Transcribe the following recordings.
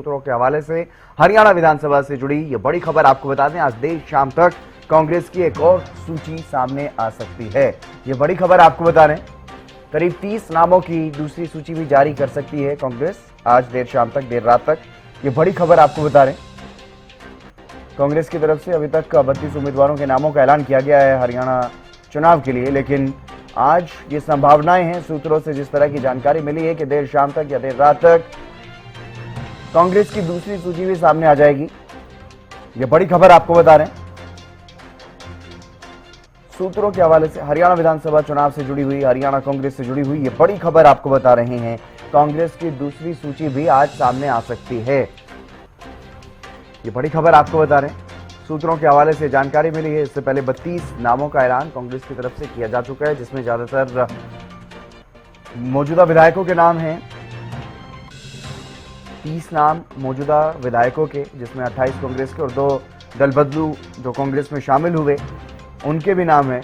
सूत्रों के हवाले से हरियाणा विधानसभा से जुड़ी ये बड़ी खबर आपको बता दें, आज देर शाम तक कांग्रेस की एक और सूची सामने आ सकती है। ये बड़ी खबर आपको बता रहे हैं, करीब 30 नामों की दूसरी सूची भी जारी कर सकती है कांग्रेस आज देर शाम तक, देर रात तक। ये बड़ी खबर आपको बता रहे हैं, कांग्रेस की तरफ से अभी तक 32 उम्मीदवारों के नामों का ऐलान किया गया है हरियाणा चुनाव के लिए, लेकिन आज ये संभावनाएं हैं, सूत्रों से जिस तरह की जानकारी मिली है कि देर शाम तक या देर रात तक कांग्रेस की दूसरी सूची भी सामने आ जाएगी। ये बड़ी खबर आपको बता रहे हैं, सूत्रों के हवाले से हरियाणा विधानसभा चुनाव से जुड़ी हुई, हरियाणा कांग्रेस से जुड़ी हुई ये बड़ी खबर आपको बता रहे हैं, कांग्रेस की दूसरी सूची भी आज सामने आ सकती है। ये बड़ी खबर आपको बता रहे हैं, सूत्रों के हवाले से जानकारी मिली है। इससे पहले 32 नामों का ऐलान कांग्रेस की तरफ से किया जा चुका है, जिसमें ज्यादातर मौजूदा विधायकों के नाम हैं। 30 नाम मौजूदा विधायकों के, जिसमें 28 कांग्रेस के और 2 दल बदलू जो कांग्रेस में शामिल हुए उनके भी नाम हैं,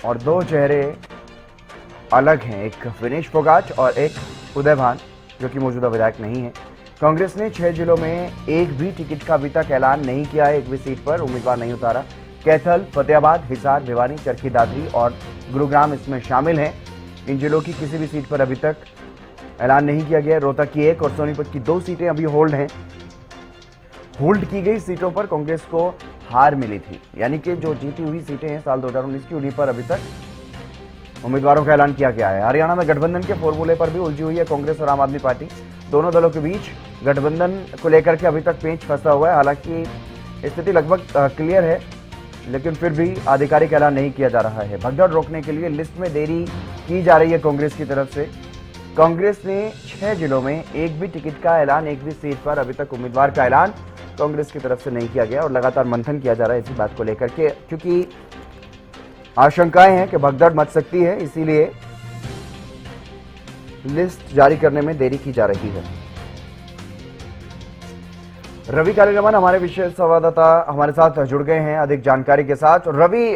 और 2 चेहरे अलग हैं, एक विनेश फोगाट और एक उदय भान जो कि मौजूदा विधायक नहीं है। कांग्रेस ने 6 जिलों में एक भी टिकट का अभी तक ऐलान नहीं किया है, एक भी सीट पर उम्मीदवार नहीं उतारा। कैथल, फतेहाबाद, हिसार, भिवानी, चरखी दादरी और गुरुग्राम इसमें शामिल हैं। इन जिलों की किसी भी सीट पर अभी तक ऐलान नहीं किया गया। रोहतक की 1 और सोनीपत की 2 सीटें अभी होल्ड हैं। होल्ड की गई सीटों पर कांग्रेस को हार मिली थी, यानी कि जो जीती हुई सीटें हैं साल 2019 की, उन्हीं पर अभी तक उम्मीदवारों का ऐलान किया गया है। हरियाणा में गठबंधन के फॉर्मूले पर भी उलझी हुई है कांग्रेस और आम आदमी पार्टी। दोनों दलों के बीच गठबंधन को लेकर के अभी तक पेंच फंसा हुआ है। हालांकि स्थिति लगभग क्लियर है, लेकिन फिर भी आधिकारिक ऐलान नहीं किया जा रहा है। भगदड़ रोकने के लिए लिस्ट में देरी की जा रही है कांग्रेस की तरफ से। कांग्रेस ने 6 जिलों में एक भी टिकट का ऐलान, एक भी सीट पर अभी तक उम्मीदवार का ऐलान कांग्रेस की तरफ से नहीं किया गया और लगातार मंथन किया जा रहा है इसी बात को लेकर के, क्योंकि आशंकाएं हैं कि भगदड़ मच सकती है, इसीलिए लिस्ट जारी करने में देरी की जा रही है। रवि कालीरमन हमारे विशेष संवाददाता हमारे साथ जुड़ गए हैं अधिक जानकारी के साथ। रवि,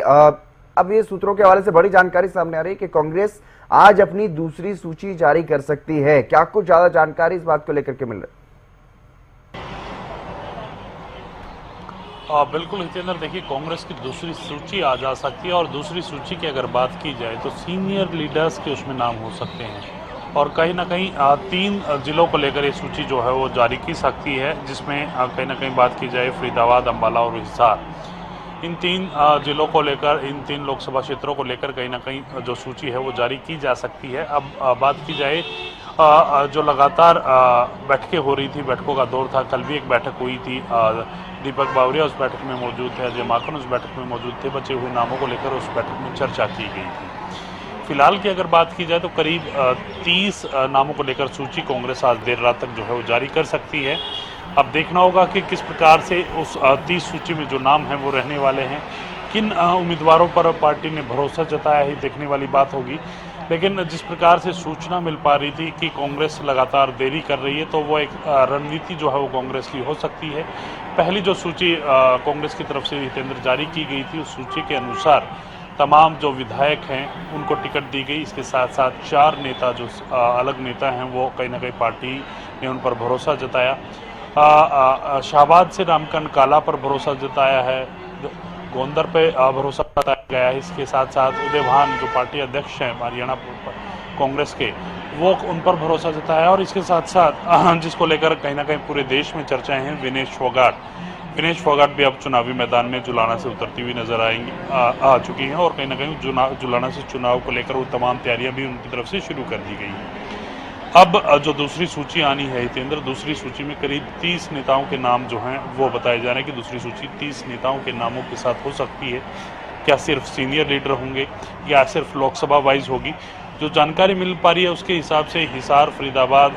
अब ये सूत्रों के हवाले से बड़ी जानकारी सामने आ रही है कि कांग्रेस आज अपनी दूसरी सूची जारी कर सकती है। क्या कुछ ज्यादा जानकारी इस बात को लेकर के मिल रही है? बिल्कुल हितेंद्र, देखिए कांग्रेस की दूसरी सूची आ जा सकती है, और दूसरी सूची की अगर बात की जाए तो सीनियर लीडर्स के उसमें नाम हो सकते हैं, और कहीं ना कहीं 3 जिलों को लेकर ये सूची जो है वो जारी की सकती है, जिसमें कहीं ना कहीं बात की जाए फरीदाबाद, अंबाला और हिसार। इन 3 जिलों को लेकर, इन 3 लोकसभा क्षेत्रों को लेकर कहीं ना कहीं जो सूची है वो जारी की जा सकती है। अब बात की जाए जो लगातार बैठकें हो रही थी, बैठकों का दौर था, कल भी एक बैठक हुई थी, दीपक बावरिया उस बैठक में मौजूद थे, अजय माकन उस बैठक में मौजूद थे, बचे हुए नामों को लेकर उस बैठक में चर्चा की गई थी। फिलहाल की अगर बात की जाए तो करीब 30 नामों को लेकर सूची कांग्रेस आज देर रात तक जो है वो जारी कर सकती है। अब देखना होगा कि किस प्रकार से उस 30 सूची में जो नाम हैं वो रहने वाले हैं, किन उम्मीदवारों पर पार्टी ने भरोसा जताया है, देखने वाली बात होगी। लेकिन जिस प्रकार से सूचना मिल पा रही थी कि कांग्रेस लगातार देरी कर रही है, तो वो एक रणनीति जो है वो कांग्रेस की हो सकती है। पहली जो सूची कांग्रेस की तरफ से हितेंद्र जारी की गई थी, उस सूची के अनुसार तमाम जो विधायक हैं उनको टिकट दी गई। इसके साथ साथ 4 नेता जो अलग नेता हैं वो कहीं ना कहीं पार्टी ने उन पर भरोसा जताया। शाहबाद से रामकंड काला पर भरोसा जताया है, गोंदर पे भरोसा जताया गया है। इसके साथ साथ उदय भान जो पार्टी अध्यक्ष हैं हरियाणा कांग्रेस के, वो उन पर भरोसा जताया। और इसके साथ साथ जिसको लेकर कहीं ना कहीं पूरे देश में चर्चाएं हैं, विनेश फोगाट भी अब चुनावी मैदान में जुलाना से उतरती हुई नजर आ चुकी हैं, और कहीं ना कहीं जुलाना से चुनाव को लेकर वो तमाम तैयारियां भी उनकी तरफ से शुरू कर दी गई हैं। अब जो दूसरी सूची आनी है हितेंद्र, दूसरी सूची में करीब 30 नेताओं के नाम जो हैं वो बताए जा रहे हैं कि दूसरी सूची 30 नेताओं के नामों के साथ हो सकती है। क्या सिर्फ सीनियर लीडर होंगे या सिर्फ लोकसभा वाइज होगी? जो जानकारी मिल पा रही है उसके हिसाब से हिसार, फरीदाबाद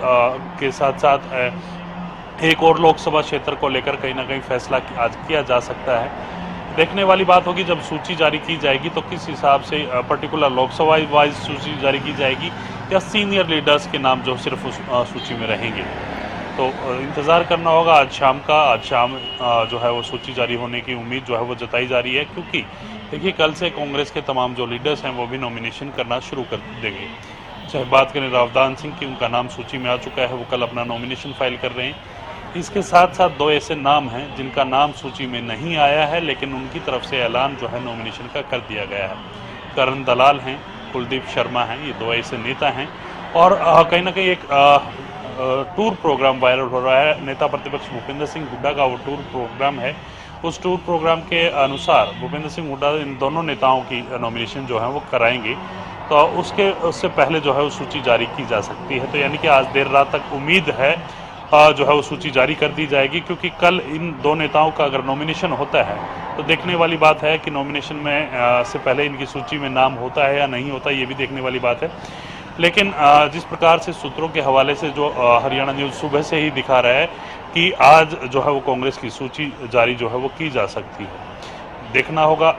के साथ साथ एक और लोकसभा क्षेत्र को लेकर कहीं ना कहीं फैसला आज किया जा सकता है। देखने वाली बात होगी जब सूची जारी की जाएगी तो किस हिसाब से पर्टिकुलर लोकसभा वाइज सूची जारी की जाएगी, या सीनियर लीडर्स के नाम जो सिर्फ उस सूची में रहेंगे। तो इंतज़ार करना होगा आज शाम जो है वो सूची जारी होने की उम्मीद जो है वो जताई जा रही है, क्योंकि देखिए कल से कांग्रेस के तमाम जो लीडर्स हैं वो भी नॉमिनेशन करना शुरू कर देंगे। चाहे बात करें रावदान सिंह की, उनका नाम सूची में आ चुका है, वो कल अपना नॉमिनेशन फाइल कर रहे हैं। इसके साथ साथ दो ऐसे नाम हैं जिनका नाम सूची में नहीं आया है, लेकिन उनकी तरफ से ऐलान जो है नॉमिनेशन का कर दिया गया है। करण दलाल हैं, कुलदीप शर्मा हैं, ये दो ऐसे नेता हैं। और कहीं ना कहीं एक टूर प्रोग्राम वायरल हो रहा है। नेता प्रतिपक्ष भूपेंद्र सिंह हुड्डा का वो टूर प्रोग्राम है। उस टूर प्रोग्राम के अनुसार भूपेंद्र सिंह हुड्डा इन दोनों नेताओं की नॉमिनेशन जो है वो कराएंगे, तो उससे पहले जो है वो सूची जारी की जा सकती है। तो यानी कि आज देर रात तक उम्मीद है जो है वो सूची जारी कर दी जाएगी, क्योंकि कल इन दो नेताओं का अगर नॉमिनेशन होता है तो देखने वाली बात है कि नॉमिनेशन में से पहले इनकी सूची में नाम होता है या नहीं होता, ये भी देखने वाली बात है। लेकिन जिस प्रकार से सूत्रों के हवाले से जो हरियाणा न्यूज़ सुबह से ही दिखा रहा है कि आज जो है वो कांग्रेस की सूची जारी जो है वो की जा सकती है। देखना होगा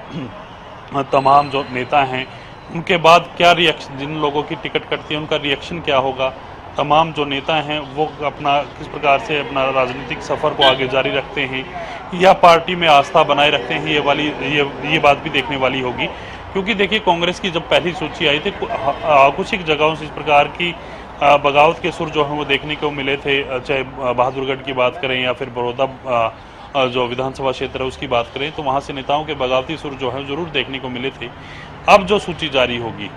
तमाम जो नेता हैं उनके बाद क्या रिएक्शन, जिन लोगों की टिकट कटती है उनका रिएक्शन क्या होगा। तमाम जो नेता हैं वो अपना किस प्रकार से अपना राजनीतिक सफ़र को आगे जारी रखते हैं या पार्टी में आस्था बनाए रखते हैं, ये बात भी देखने वाली होगी। क्योंकि देखिए, कांग्रेस की जब पहली सूची आई थी कुछ ही जगहों से इस प्रकार की बगावत के सुर जो हैं वो देखने को मिले थे, चाहे बहादुरगढ़ की बात करें या फिर बड़ौदा जो विधानसभा क्षेत्र है उसकी बात करें, तो वहाँ से नेताओं के बगावती सुर जो है जरूर देखने को मिले थे। अब जो सूची जारी होगी,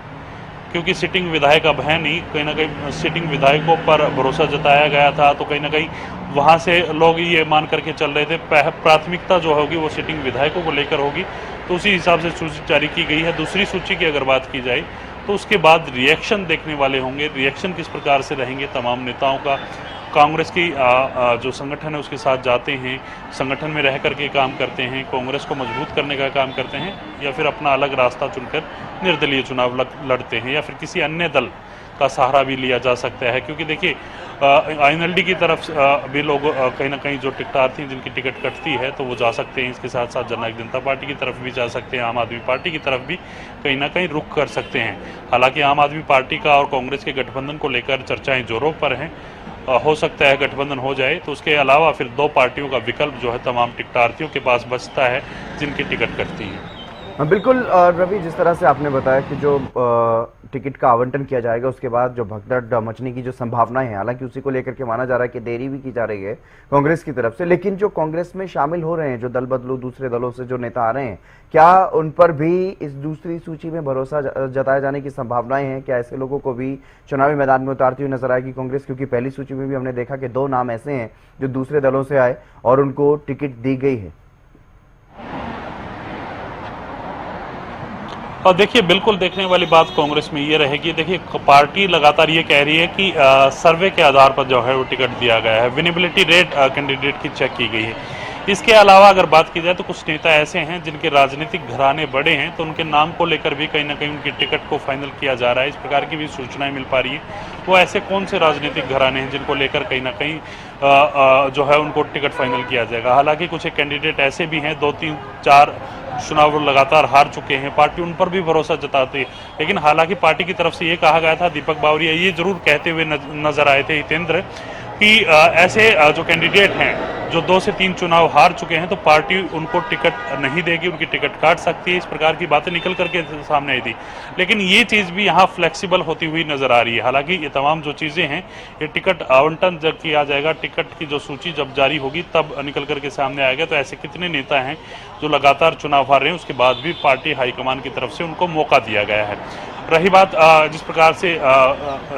क्योंकि सिटिंग विधायक अब है नहीं, कहीं ना कहीं सिटिंग विधायकों पर भरोसा जताया गया था, तो कहीं ना कहीं वहाँ से लोग ये मान करके चल रहे थे प्राथमिकता जो होगी वो सिटिंग विधायकों को लेकर होगी, तो उसी हिसाब से सूची जारी की गई है। दूसरी सूची की अगर बात की जाए तो उसके बाद रिएक्शन देखने वाले होंगे, रिएक्शन किस प्रकार से रहेंगे तमाम नेताओं का। कांग्रेस की जो संगठन है उसके साथ जाते हैं, संगठन में रह करके काम करते हैं, कांग्रेस को मजबूत करने का काम करते हैं, या फिर अपना अलग रास्ता चुनकर निर्दलीय चुनाव लड़ते हैं, या फिर किसी अन्य दल का सहारा भी लिया जा सकता है। क्योंकि देखिए, INLD की तरफ भी लोग कहीं ना कहीं जो टिकटार्थी हैं जिनकी टिकट कटती है तो वो जा सकते हैं। इसके साथ साथ जननायक जनता पार्टी की तरफ भी जा सकते हैं, आम आदमी पार्टी की तरफ भी कहीं ना कहीं रुख कर सकते हैं। हालांकि आम आदमी पार्टी का और कांग्रेस के गठबंधन को लेकर चर्चाएं जोरों पर हैं। हो सकता है गठबंधन हो जाए, तो उसके अलावा फिर दो पार्टियों का विकल्प जो है तमाम टिकटार्थियों के पास बचता है जिनकी टिकट कटती है। बिल्कुल रवि, जिस तरह से आपने बताया कि जो टिकट का आवंटन किया जाएगा उसके बाद जो भगदड़ मचने की जो संभावनाएं हैं, हालांकि उसी को लेकर के माना जा रहा है कि देरी भी की जा रही है कांग्रेस की तरफ से, लेकिन जो कांग्रेस में शामिल हो रहे हैं, जो दल बदलू दूसरे दलों से जो नेता आ रहे हैं, क्या उन पर भी इस दूसरी सूची में भरोसा जताए जाने की संभावनाएं हैं? क्या ऐसे लोगों को भी चुनावी मैदान में उतारती हुई नजर आएगी कांग्रेस? क्योंकि पहली सूची में भी हमने देखा कि दो नाम ऐसे हैं जो दूसरे दलों से आए और उनको टिकट दी गई है। और देखिए, बिल्कुल देखने वाली बात कांग्रेस में ये रहेगी। देखिए, पार्टी लगातार ये कह रही है कि सर्वे के आधार पर जो है वो टिकट दिया गया है, विनेबिलिटी रेट कैंडिडेट की चेक की गई है। इसके अलावा अगर बात की जाए तो कुछ नेता ऐसे हैं जिनके राजनीतिक घराने बड़े हैं, तो उनके नाम को लेकर भी कहीं ना कहीं उनकी टिकट को फाइनल किया जा रहा है, इस प्रकार की भी सूचनाएं मिल पा रही है। वो ऐसे कौन से राजनीतिक घराने हैं जिनको लेकर कहीं ना कहीं जो है उनको टिकट फाइनल किया जाएगा। हालांकि कुछ कैंडिडेट ऐसे भी हैं, 2, 3, 4 चुनाव लगातार हार चुके हैं, पार्टी उन पर भी भरोसा जताती है। लेकिन हालांकि पार्टी की तरफ से ये कहा गया था, दीपक बावरिया ये जरूर कहते हुए नजर आए थे, हितेंद्र, कि ऐसे जो कैंडिडेट हैं जो 2 से 3 चुनाव हार चुके हैं तो पार्टी उनको टिकट नहीं देगी, उनकी टिकट काट सकती है, इस प्रकार की बातें निकल करके सामने आई थी। लेकिन ये चीज़ भी यहाँ फ्लेक्सिबल होती हुई नजर आ रही है। हालांकि ये तमाम जो चीज़ें हैं, ये टिकट आवंटन जब किया जाएगा, टिकट की जो सूची जब जारी होगी तब निकल करके सामने आएगा। तो ऐसे कितने नेता हैं जो लगातार चुनाव हार रहे हैं, उसके बाद भी पार्टी हाईकमान की तरफ से उनको मौका दिया गया है। रही बात जिस प्रकार से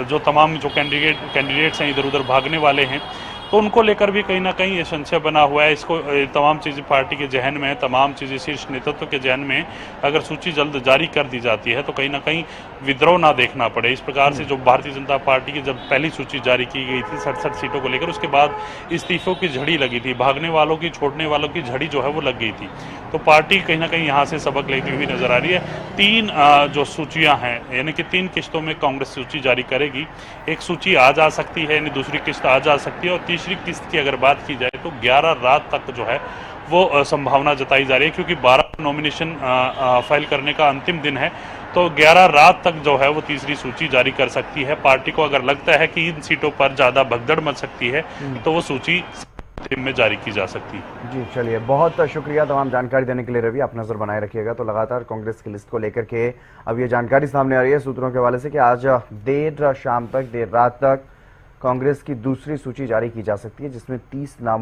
जो तमाम जो कैंडिडेट्स हैं इधर उधर भागने वाले हैं, तो उनको लेकर भी कहीं ना कहीं ये संशय बना हुआ है। इसको तमाम चीज़ें पार्टी के जहन में, तमाम चीज़ें शीर्ष नेतृत्व के जहन में, अगर सूची जल्द जारी कर दी जाती है तो कहीं ना कहीं विद्रोह ना देखना पड़े। इस प्रकार से जो भारतीय जनता पार्टी की जब पहली सूची जारी की गई थी 67 सीटों को लेकर, उसके बाद इस्तीफों की झड़ी लगी थी, भागने वालों की, छोड़ने वालों की झड़ी जो है वो लग गई थी। तो पार्टी कहीं ना कहीं यहाँ से सबक लेती हुई नजर आ रही है। 3 जो सूचियाँ हैं, यानी कि 3 किस्तों में कांग्रेस सूची जारी करेगी। एक सूची आज आ सकती है, यानी दूसरी किस्त आज आ सकती है, और तीसरी किस्त की अगर बात की जाए तो 11 रात तक जो है वो संभावना जताई जा रही है, क्योंकि 12 नॉमिनेशन फाइल करने का अंतिम दिन है। तो 11 रात तक जो है वो तीसरी सूची जारी कर सकती है। पार्टी को अगर लगता है कि इन सीटों पर ज़्यादा भगदड़ मच सकती है तो वो सूची अंतिम में जारी की जा सकती है। जी चलिए, बहुत शुक्रिया तमाम जानकारी देने के लिए रवि। आप नजर बनाए रखिएगा। तो लगातार कांग्रेस की लिस्ट को लेकर के अब ये जानकारी सामने आ रही है सूत्रों के हवाले से कि आज देर शाम तक, देर रात तक कांग्रेस की दूसरी सूची जारी की जा सकती है, जिसमें 30 नामों